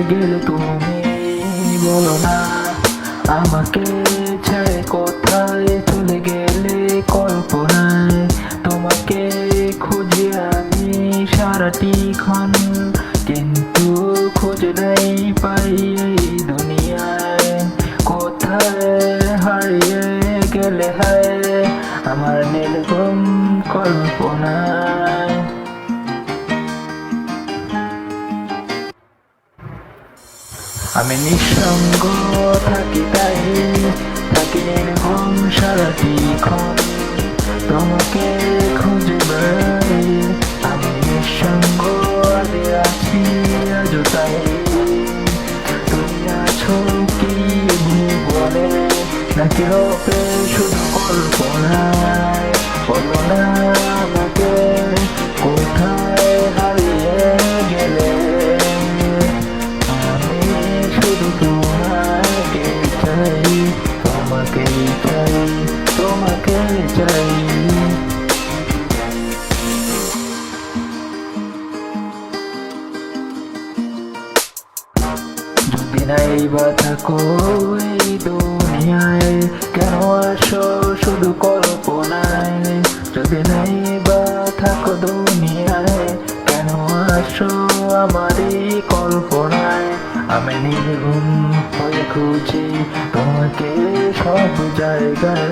গেলে তুমি বলো না আমাকে ছেড়ে কোথায় চলে গেলে কল্পনায় তোমাকে খুঁজে আমি সারাটি ক্ষণ কিন্তু খুঁজে নাই পাই এই দুনিয়ায় কোথায় হারিয়ে গেলে হায় আমার নির্গম কল্পনায় আমি নিঃসঙ্গ থাকি তাই থাকি নির্গম সারাটি ক্ষণ তোমাকে খুঁজে বেড়াই আমি নিঃসঙ্গ আছি আজও তাই তুমি আছো কি ভুবনে নাকি রূপে শুধু কল্পনায় বলো না আমাকে কোথায় হারিয়ে গেলে আমি শুধু তোমাকে চাই তোমাকে চাই তোমাকে চাই যদি নাই বা থাকো এই দুনিয়ায় কেন আসো শুধু কল্পনায় যদি নাই বা থাকো দুনিয়ায় কেন আসো আমারই কল্পনায় আমি নির্গুণ হয়ে খুঁজি তোমাকে সব জায়গায়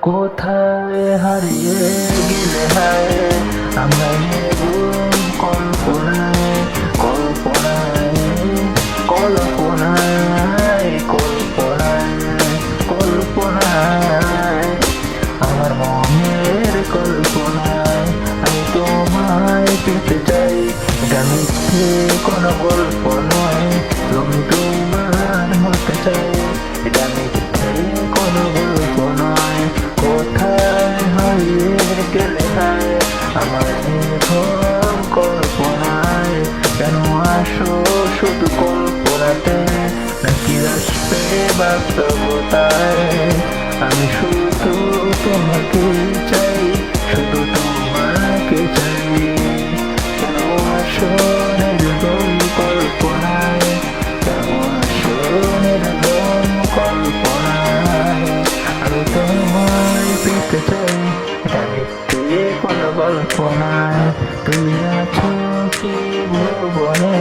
কোথায় হারিয়ে গেলে হায় আমরা নির্গুণ কল্পনায় কল্পনায় কল্পনায় কল্পনায় কল্পনায় আমার মনের কল্পনায় আমি তোমায় পেতে চাই এটা মিথ্যে কোনো গল্প নয় তুমি তোমার হতে চাই এটা মিথ্যে কোনো গল্প নয় কোথায় হারিয়ে গেলে হায় আমার নির্ভর কল্পনায় কেন আসো শুধু কল্পনাতে নাকি আসবে বাস্তবতায় আমি শুধু তোমাকে চাই শুধু তোমাকে চাই কেন আসো নির্গম কল্পনায় কেন আসো নির্গম কল্পনায় আমি তোমায় পেতে চাই এটা মিথ্যে কোনো কল্পনায় তুমি আছো কি ভুবনে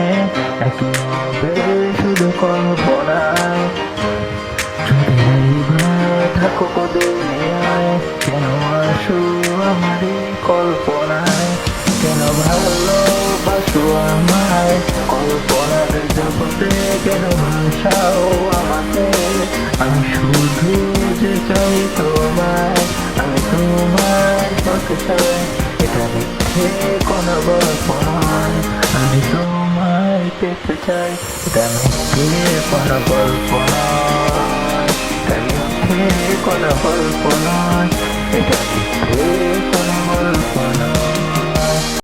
নাকি হবে শুধু কল্পনায় যদি এই বা থাকো দুনিয়ায় কেন আসো আমারই কল্পনায় কেন ভালোবাসো আমায় কল্পনার জগতে কেন ভাসাও আমাকে আমি শুধু যে চাই তোমায় আমি তোমায় হতে চাই এটা মিথ্যে কোনো গল্প নয় আমি তোমায় পেতে চাই এটা মিথ্যে কোনো গল্প নয় এটা মিথ্যে কোনো গল্প নয় এটা মিথ্যে